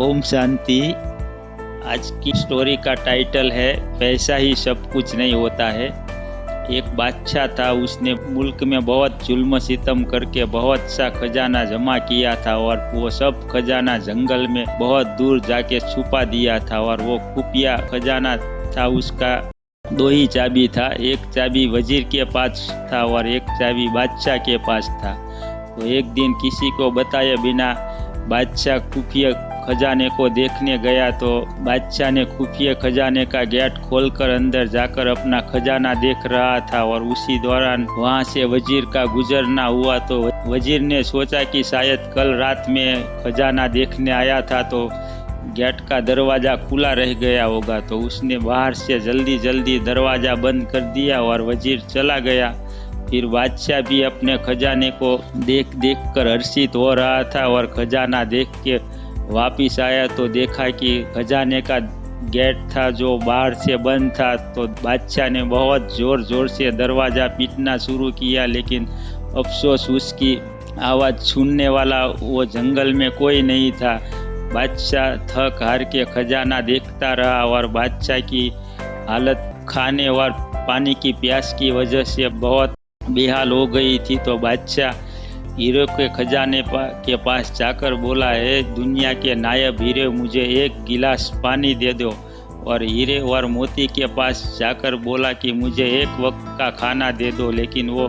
ओम शांति। आज की स्टोरी का टाइटल है पैसा ही सब कुछ नहीं होता है। एक बादशाह था, उसने मुल्क में बहुत जुल्म सितम करके बहुत सा खजाना जमा किया था और वो सब खजाना जंगल में बहुत दूर जाके छुपा दिया था। और वो खुफिया खजाना था, उसका दो ही चाबी था, एक चाबी वजीर के पास था और एक चाबी बादशाह के पास था। तो एक दिन किसी को बताए बिना बादशाह खुफिया खजाने को देखने गया, तो बादशाह ने खुफिया खजाने का गेट खोलकर अंदर जाकर अपना खजाना देख रहा था। और उसी दौरान वहां से वजीर का गुजरना हुआ। तो वजीर ने सोचा कि शायद कल रात में खजाना देखने आया था तो गेट का दरवाज़ा खुला रह गया होगा। तो उसने बाहर से जल्दी जल्दी दरवाज़ा बंद कर दिया और वजीर चला गया। फिर बादशाह भी अपने खजाने को देख देख कर हर्षित हो रहा था और खजाना देख के वापिस आया तो देखा कि खजाने का गेट था जो बाहर से बंद था। तो बादशाह ने बहुत ज़ोर ज़ोर से दरवाज़ा पीटना शुरू किया, लेकिन अफसोस उसकी आवाज़ सुनने वाला वो जंगल में कोई नहीं था। बादशाह थक हार के खजाना देखता रहा और बादशाह की हालत खाने और पानी की प्यास की वजह से बहुत बेहाल हो गई थी। तो बादशाह हीरे के खजाने के पास जाकर बोला, है दुनिया के नायब हीरे, मुझे एक गिलास पानी दे दो। और हीरे और मोती के पास जाकर बोला कि मुझे एक वक्त का खाना दे दो। लेकिन वो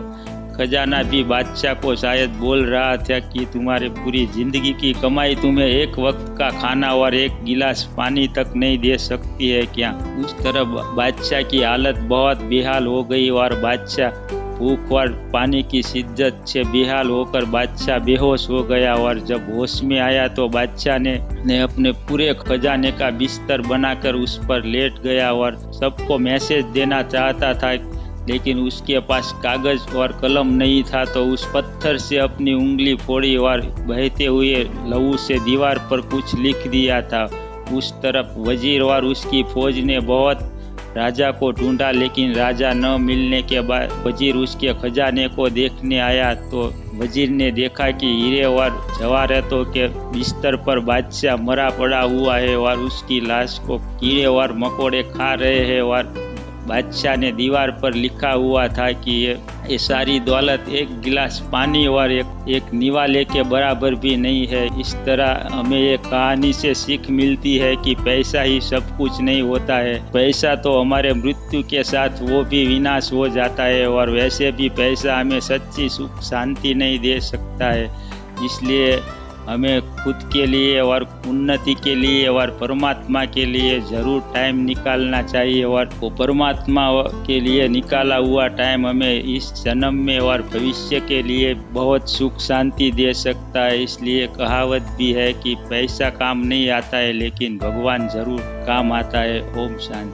खजाना भी बादशाह को शायद बोल रहा था कि तुम्हारे पूरी ज़िंदगी की कमाई तुम्हें एक वक्त का खाना और एक गिलास पानी तक नहीं दे सकती है क्या। उस तरह बादशाह की हालत बहुत बेहाल हो गई और बादशाह भूख और पानी की शिद्दत से बेहाल होकर बादशाह बेहोश हो गया। और जब होश में आया तो बादशाह ने अपने पूरे खजाने का बिस्तर बनाकर उस पर लेट गया और सबको मैसेज देना चाहता था, लेकिन उसके पास कागज़ और कलम नहीं था। तो उस पत्थर से अपनी उंगली फोड़ी और बहते हुए लहू से दीवार पर कुछ लिख दिया था। उस तरफ वजीर और उसकी फौज ने बहुत राजा को ढूंढा, लेकिन राजा न मिलने के बाद वजीर उसके खजाने को देखने आया। तो वजीर ने देखा कि हीरे और जवाहरातों के बिस्तर पर बादशाह मरा पड़ा हुआ है और उसकी लाश को कीड़े और मकोड़े खा रहे हैं। और बादशाह ने दीवार पर लिखा हुआ था कि ये सारी दौलत एक गिलास पानी और एक निवाले के बराबर भी नहीं है। इस तरह हमें ये कहानी से सीख मिलती है कि पैसा ही सब कुछ नहीं होता है। पैसा तो हमारे मृत्यु के साथ वो भी विनाश हो जाता है, और वैसे भी पैसा हमें सच्ची सुख शांति नहीं दे सकता है। इसलिए हमें खुद के लिए और उन्नति के लिए और परमात्मा के लिए ज़रूर टाइम निकालना चाहिए। और वो परमात्मा के लिए निकाला हुआ टाइम हमें इस जन्म में और भविष्य के लिए बहुत सुख शांति दे सकता है। इसलिए कहावत भी है कि पैसा काम नहीं आता है, लेकिन भगवान ज़रूर काम आता है। ओम शांति।